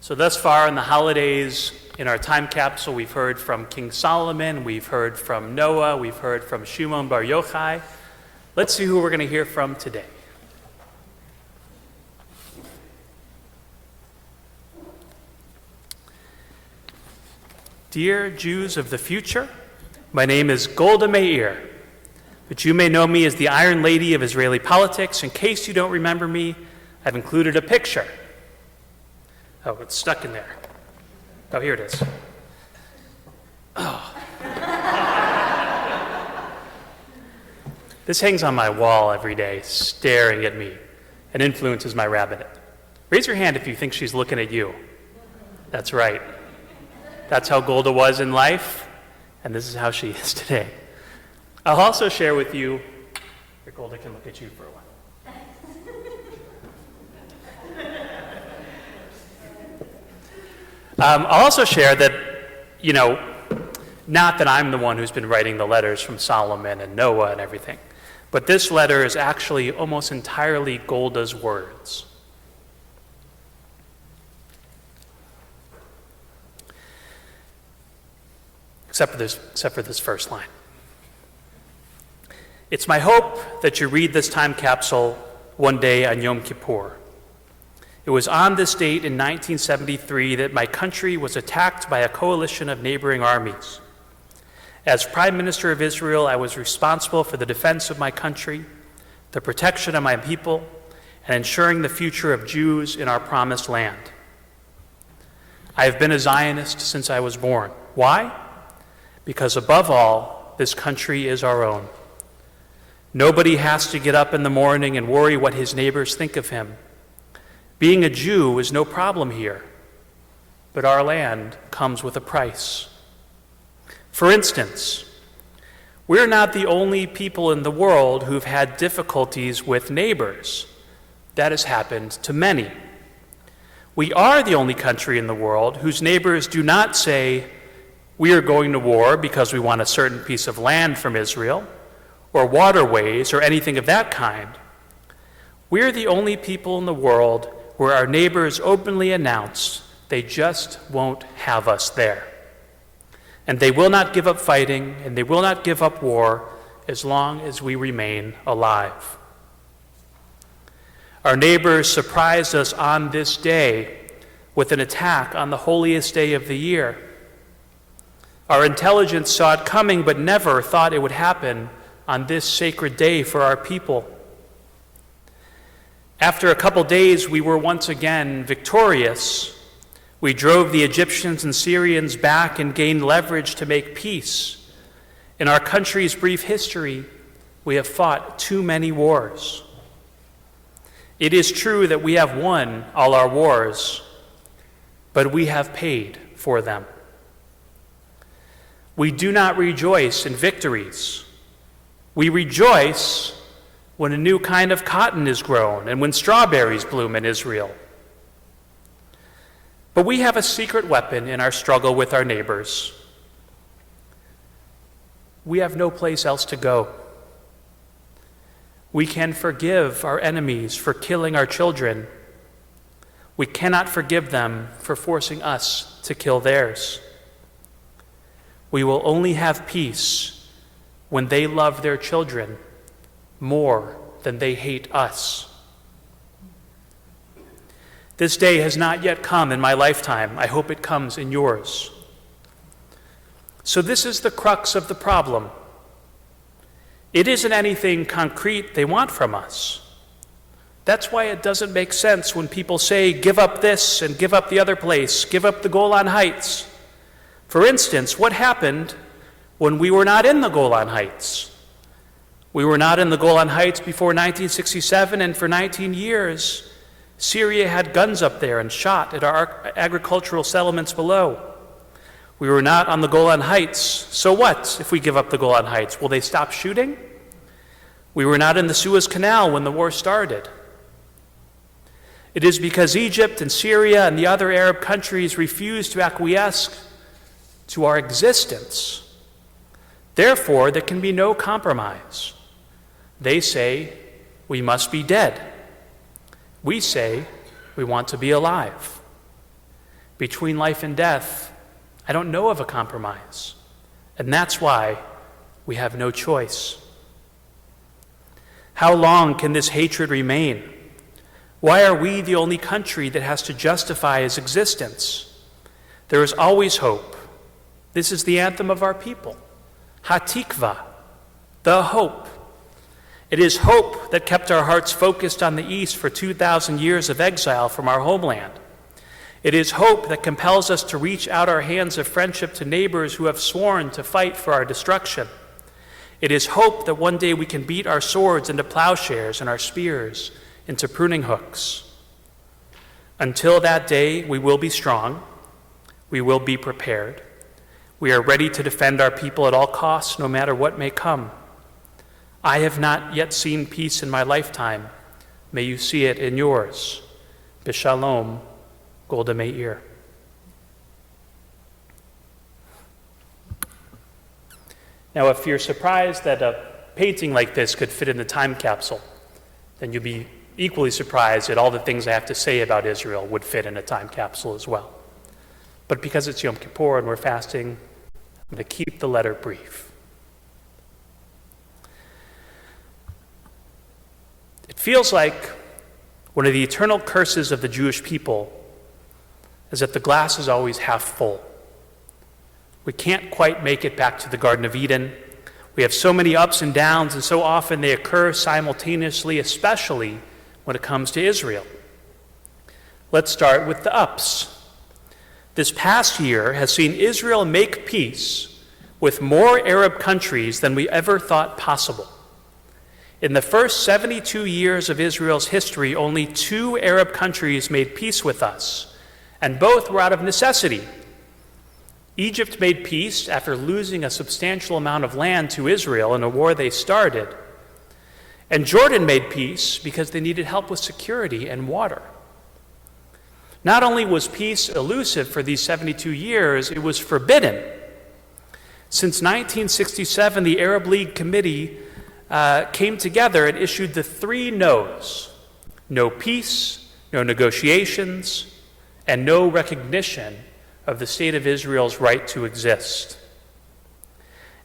So thus far in the holidays, in our time capsule, we've heard from King Solomon, we've heard from Noah, we've heard from Shimon Bar Yochai. Let's see who we're going to hear from today. Dear Jews of the future, my name is Golda Meir, but you may know me as the Iron Lady of Israeli politics. In case you don't remember me, I've included a picture. Oh, it's stuck in there. Oh, here it is. Oh. This hangs on my wall every day, staring at me, and influences my rabbit. Raise your hand if you think she's looking at you. That's right. That's how Golda was in life, and this is how she is today. I'll also share with you, here, Golda can look at you for a while. I'll also share that, not that I'm the one who's been writing the letters from Solomon and Noah and everything, but this letter is actually almost entirely Golda's words. Except for this first line. It's my hope that you read this time capsule one day on Yom Kippur. It was on this date in 1973 that my country was attacked by a coalition of neighboring armies. As Prime Minister of Israel, I was responsible for the defense of my country, the protection of my people, and ensuring the future of Jews in our promised land. I have been a Zionist since I was born. Why? Because above all, this country is our own. Nobody has to get up in the morning and worry what his neighbors think of him. Being a Jew is no problem here, but our land comes with a price. For instance, we're not the only people in the world who've had difficulties with neighbors. That has happened to many. We are the only country in the world whose neighbors do not say, we are going to war because we want a certain piece of land from Israel, or waterways, or anything of that kind. We're the only people in the world where our neighbors openly announce they just won't have us there. And they will not give up fighting, and they will not give up war as long as we remain alive. Our neighbors surprised us on this day with an attack on the holiest day of the year. Our intelligence saw it coming, but never thought it would happen on this sacred day for our people. After a couple days, we were once again victorious. We drove the Egyptians and Syrians back and gained leverage to make peace. In our country's brief history, we have fought too many wars. It is true that we have won all our wars, but we have paid for them. We do not rejoice in victories. We rejoice when a new kind of cotton is grown and when strawberries bloom in Israel. But we have a secret weapon in our struggle with our neighbors. We have no place else to go. We can forgive our enemies for killing our children. We cannot forgive them for forcing us to kill theirs. We will only have peace when they love their children more than they hate us. This day has not yet come in my lifetime. I hope it comes in yours. So this is the crux of the problem. It isn't anything concrete they want from us. That's why it doesn't make sense when people say, give up this and give up the other place, give up the Golan Heights. For instance, what happened when we were not in the Golan Heights? We were not in the Golan Heights before 1967, and for 19 years, Syria had guns up there and shot at our agricultural settlements below. We were not on the Golan Heights, so what if we give up the Golan Heights? Will they stop shooting? We were not in the Suez Canal when the war started. It is because Egypt and Syria and the other Arab countries refused to acquiesce to our existence. Therefore, there can be no compromise. They say we must be dead. We say we want to be alive. Between life and death, I don't know of a compromise. And that's why we have no choice. How long can this hatred remain? Why are we the only country that has to justify its existence? There is always hope. This is the anthem of our people. Hatikva, the hope. It is hope that kept our hearts focused on the East for 2,000 years of exile from our homeland. It is hope that compels us to reach out our hands of friendship to neighbors who have sworn to fight for our destruction. It is hope that one day we can beat our swords into plowshares and our spears into pruning hooks. Until that day, we will be strong. We will be prepared. We are ready to defend our people at all costs, no matter what may come. I have not yet seen peace in my lifetime. May you see it in yours. B'shalom, Golda Meir. Now, if you're surprised that a painting like this could fit in the time capsule, then you'll be equally surprised that all the things I have to say about Israel would fit in a time capsule as well. But because it's Yom Kippur and we're fasting, I'm going to keep the letter brief. It feels like one of the eternal curses of the Jewish people is that the glass is always half full. We can't quite make it back to the Garden of Eden. We have so many ups and downs, and so often they occur simultaneously, especially when it comes to Israel. Let's start with the ups. This past year has seen Israel make peace with more Arab countries than we ever thought possible. In the first 72 years of Israel's history, only 2 Arab countries made peace with us, and both were out of necessity. Egypt made peace after losing a substantial amount of land to Israel in a war they started. And Jordan made peace because they needed help with security and water. Not only was peace elusive for these 72 years, it was forbidden. Since 1967, the Arab League Committee came together and issued the 3 no's: no peace, no negotiations, and no recognition of the state of Israel's right to exist.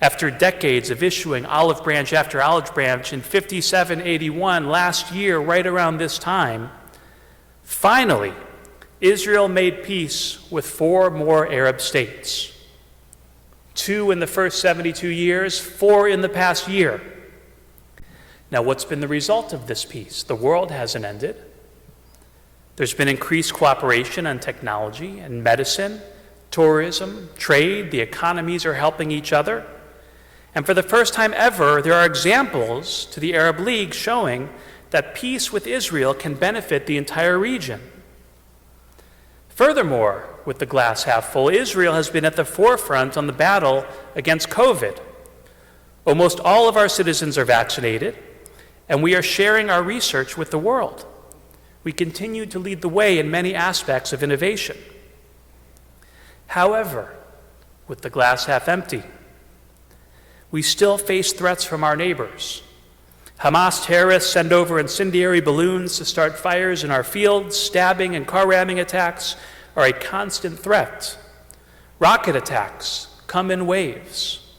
After decades of issuing olive branch after olive branch, in 5781, last year, right around this time, finally, Israel made peace with 4 more Arab states. 2 in the first 72 years, 4 in the past year. Now, what's been the result of this peace? The world hasn't ended. There's been increased cooperation on technology and medicine, tourism, trade. The economies are helping each other. And for the first time ever, there are examples to the Arab League showing that peace with Israel can benefit the entire region. Furthermore, with the glass half full, Israel has been at the forefront on the battle against COVID. Almost all of our citizens are vaccinated, and we are sharing our research with the world. We continue to lead the way in many aspects of innovation. However, with the glass half empty, we still face threats from our neighbors. Hamas terrorists send over incendiary balloons to start fires in our fields. Stabbing and car ramming attacks are a constant threat. Rocket attacks come in waves.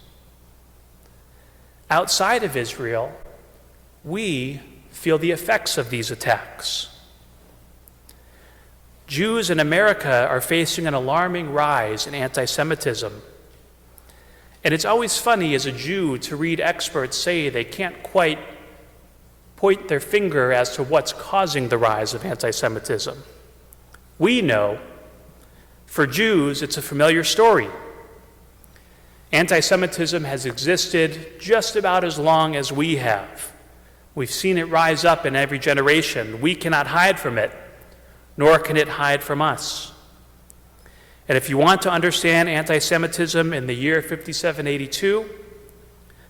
Outside of Israel, we feel the effects of these attacks. Jews in America are facing an alarming rise in anti-Semitism. And it's always funny as a Jew to read experts say they can't quite point their finger as to what's causing the rise of anti-Semitism. We know, for Jews, it's a familiar story. Anti-Semitism has existed just about as long as we have. We've seen it rise up in every generation. We cannot hide from it, nor can it hide from us. And if you want to understand anti-Semitism in the year 5782,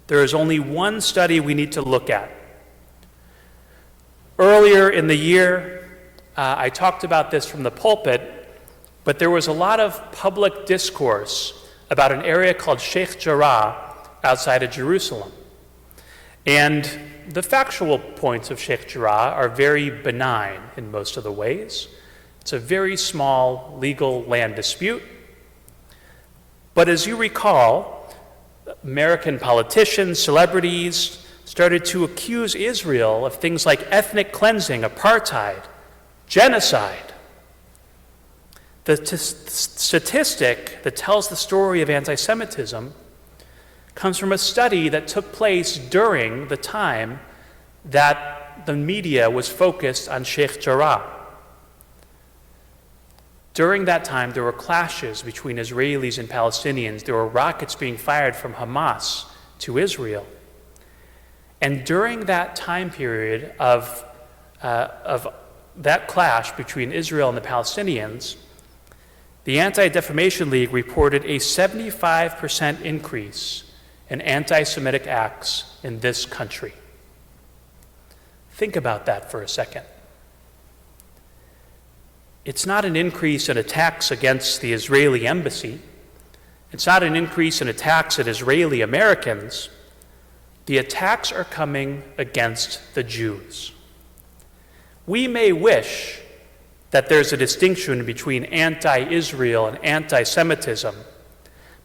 there is only one study we need to look at. Earlier in the year, I talked about this from the pulpit, but there was a lot of public discourse about an area called Sheikh Jarrah outside of Jerusalem. And the factual points of Sheikh Jarrah are very benign in most of the ways. It's a very small legal land dispute. But as you recall, American politicians, celebrities started to accuse Israel of things like ethnic cleansing, apartheid, genocide. The statistic that tells the story of anti-Semitism comes from a study that took place during the time that the media was focused on Sheikh Jarrah. During that time, there were clashes between Israelis and Palestinians. There were rockets being fired from Hamas to Israel. And during that time period of that clash between Israel and the Palestinians, the Anti-Defamation League reported a 75% increase in anti-Semitic acts in this country. Think about that for a second. It's not an increase in attacks against the Israeli embassy. It's not an increase in attacks at Israeli Americans. The attacks are coming against the Jews. We may wish that there's a distinction between anti-Israel and anti-Semitism,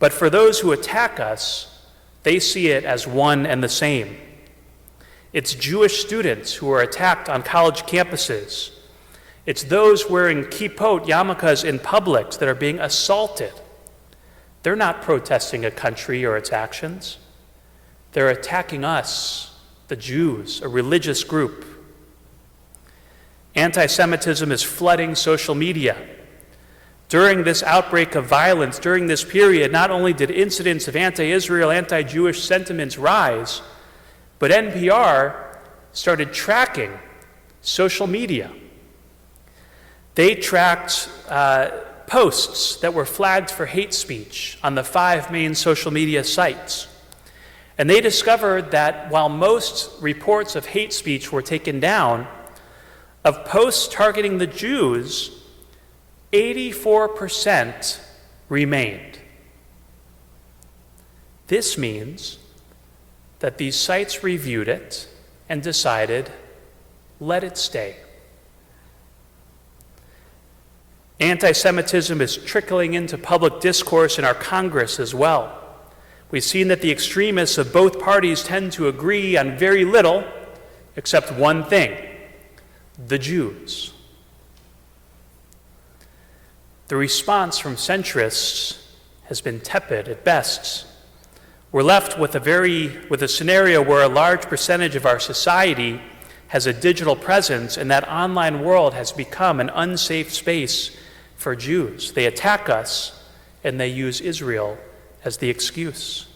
but for those who attack us, they see it as one and the same. It's Jewish students who are attacked on college campuses. It's those wearing kippot, yarmulkes in public that are being assaulted. They're not protesting a country or its actions. They're attacking us, the Jews, a religious group. Anti-Semitism is flooding social media. During this outbreak of violence, during this period, not only did incidents of anti-Israel, anti-Jewish sentiments rise, but NPR started tracking social media. They tracked posts that were flagged for hate speech on the 5 main social media sites. And they discovered that while most reports of hate speech were taken down, of posts targeting the Jews, 84% remained. This means that these sites reviewed it and decided, let it stay. Anti-Semitism is trickling into public discourse in our Congress as well. We've seen that the extremists of both parties tend to agree on very little, except one thing: the Jews. The response from centrists has been tepid at best. We're left with a scenario where a large percentage of our society has a digital presence, and that online world has become an unsafe space for Jews. They attack us, and they use Israel as the excuse.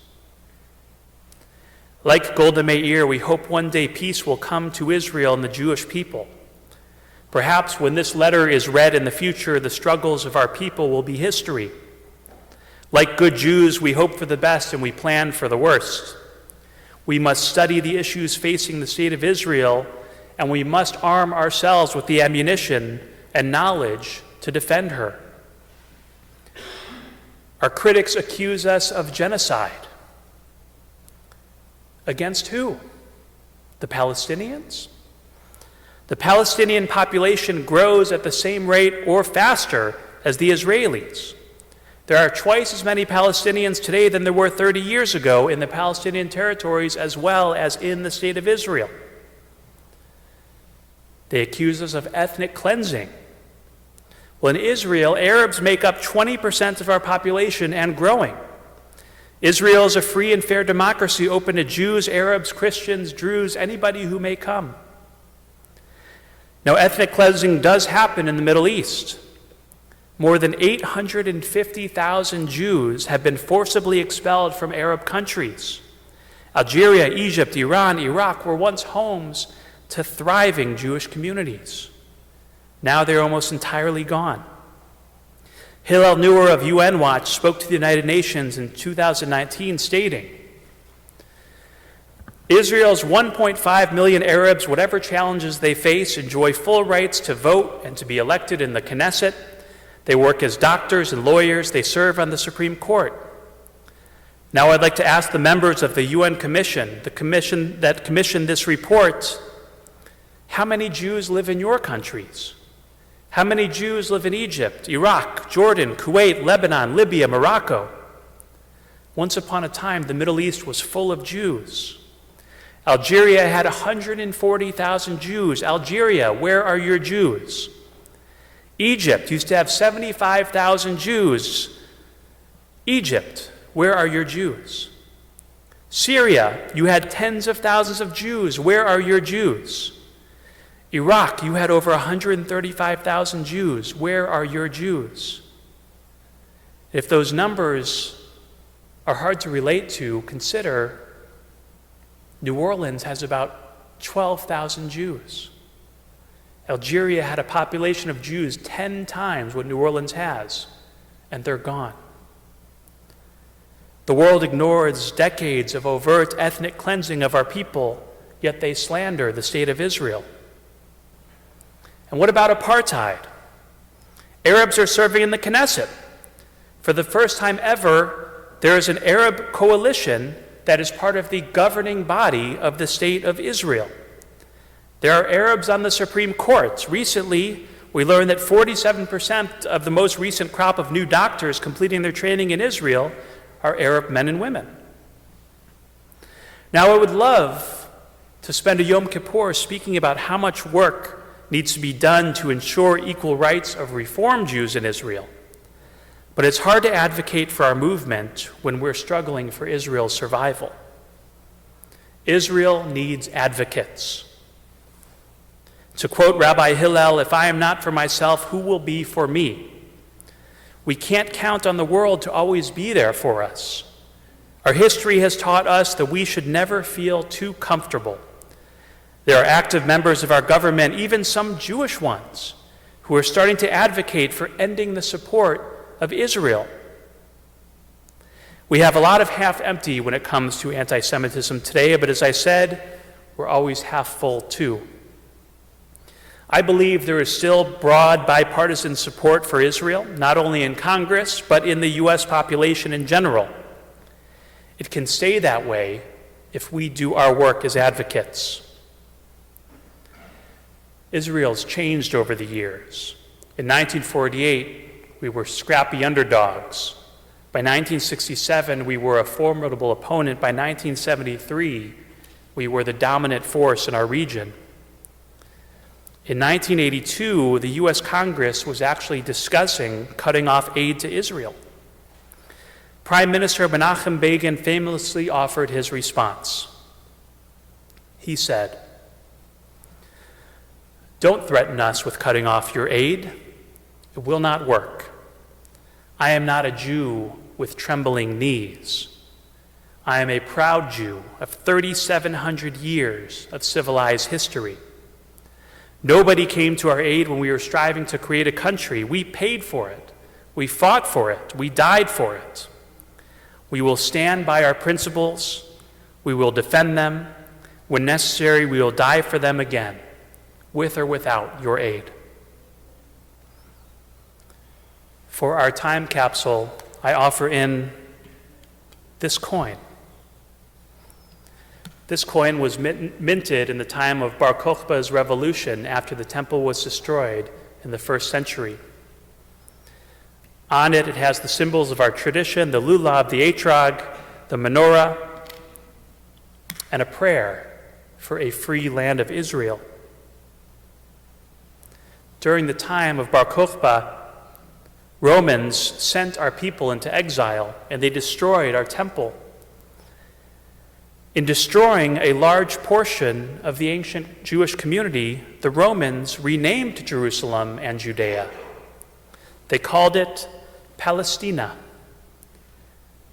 Like Golda Meir, we hope one day peace will come to Israel and the Jewish people. Perhaps when this letter is read in the future, the struggles of our people will be history. Like good Jews, we hope for the best and we plan for the worst. We must study the issues facing the state of Israel, and we must arm ourselves with the ammunition and knowledge to defend her. Our critics accuse us of genocide. Against who? The Palestinians? The Palestinian population grows at the same rate or faster as the Israelis. There are twice as many Palestinians today than there were 30 years ago in the Palestinian territories as well as in the state of Israel. They accuse us of ethnic cleansing. Well, in Israel, Arabs make up 20% of our population and growing. Israel is a free and fair democracy open to Jews, Arabs, Christians, Druze, anybody who may come. Now, ethnic cleansing does happen in the Middle East. More than 850,000 Jews have been forcibly expelled from Arab countries. Algeria, Egypt, Iran, Iraq were once homes to thriving Jewish communities. Now they're almost entirely gone. Hillel Neuer of UN Watch spoke to the United Nations in 2019 stating, Israel's 1.5 million Arabs, whatever challenges they face, enjoy full rights to vote and to be elected in the Knesset. They work as doctors and lawyers. They serve on the Supreme Court. Now I'd like to ask the members of the UN Commission, the commission that commissioned this report, how many Jews live in your countries? How many Jews live in Egypt, Iraq, Jordan, Kuwait, Lebanon, Libya, Morocco? Once upon a time, the Middle East was full of Jews. Algeria had 140,000 Jews. Algeria, where are your Jews? Egypt used to have 75,000 Jews. Egypt, where are your Jews? Syria, you had tens of thousands of Jews. Where are your Jews? Iraq, you had over 135,000 Jews. Where are your Jews? If those numbers are hard to relate to, consider New Orleans has about 12,000 Jews. Algeria had a population of Jews 10 times what New Orleans has, and they're gone. The world ignores decades of overt ethnic cleansing of our people, yet they slander the state of Israel. And what about apartheid? Arabs are serving in the Knesset. For the first time ever, there is an Arab coalition that is part of the governing body of the state of Israel. There are Arabs on the Supreme Court. Recently, we learned that 47% of the most recent crop of new doctors completing their training in Israel are Arab men and women. Now, I would love to spend a Yom Kippur speaking about how much work needs to be done to ensure equal rights of Reform Jews in Israel. But it's hard to advocate for our movement when we're struggling for Israel's survival. Israel needs advocates. To quote Rabbi Hillel, "If I am not for myself, who will be for me?" We can't count on the world to always be there for us. Our history has taught us that we should never feel too comfortable. There are active members of our government, even some Jewish ones, who are starting to advocate for ending the support of Israel. We have a lot of half-empty when it comes to anti-Semitism today, but as I said, we're always half full too. I believe there is still broad bipartisan support for Israel, not only in Congress, but in the U.S. population in general. It can stay that way if we do our work as advocates. Israel's changed over the years. In 1948, we were scrappy underdogs. By 1967, we were a formidable opponent. By 1973, we were the dominant force in our region. In 1982, the U.S. Congress was actually discussing cutting off aid to Israel. Prime Minister Menachem Begin famously offered his response. He said, "Don't threaten us with cutting off your aid. It will not work. I am not a Jew with trembling knees. I am a proud Jew of 3,700 years of civilized history. Nobody came to our aid when we were striving to create a country. We paid for it. We fought for it. We died for it. We will stand by our principles. We will defend them. When necessary, we will die for them again, with or without your aid." For our time capsule, I offer in this coin. This coin was minted in the time of Bar Kokhba's revolution after the temple was destroyed in the 1st century. On it, it has the symbols of our tradition, the lulav, the etrog, the menorah, and a prayer for a free land of Israel. During the time of Bar Kokhba, Romans sent our people into exile, and they destroyed our temple. In destroying a large portion of the ancient Jewish community, the Romans renamed Jerusalem and Judea. They called it Palestina.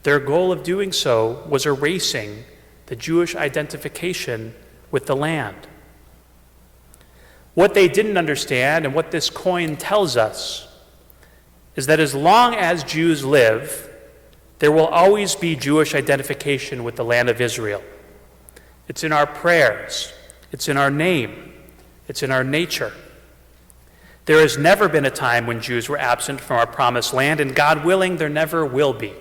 Their goal of doing so was erasing the Jewish identification with the land. What they didn't understand, and what this coin tells us, is that as long as Jews live, there will always be Jewish identification with the land of Israel. It's in our prayers. It's in our name. It's in our nature. There has never been a time when Jews were absent from our promised land, and God willing, there never will be.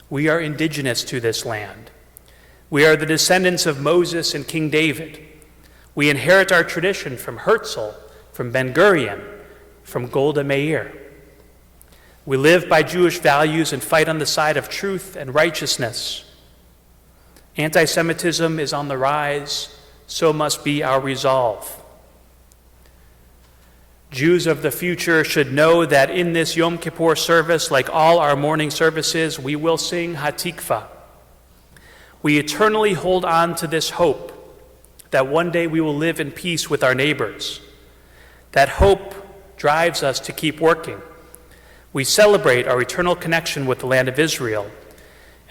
We are indigenous to this land. We are the descendants of Moses and King David. We inherit our tradition from Herzl, from Ben-Gurion, from Golda Meir. We live by Jewish values and fight on the side of truth and righteousness. Anti-Semitism is on the rise, so must be our resolve. Jews of the future should know that in this Yom Kippur service, like all our morning services, we will sing Hatikva. We eternally hold on to this hope that one day we will live in peace with our neighbors. That hope drives us to keep working. We celebrate our eternal connection with the land of Israel,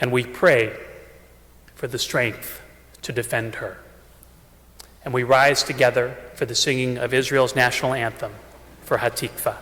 and we pray for the strength to defend her. And we rise together for the singing of Israel's national anthem, for Hatikva.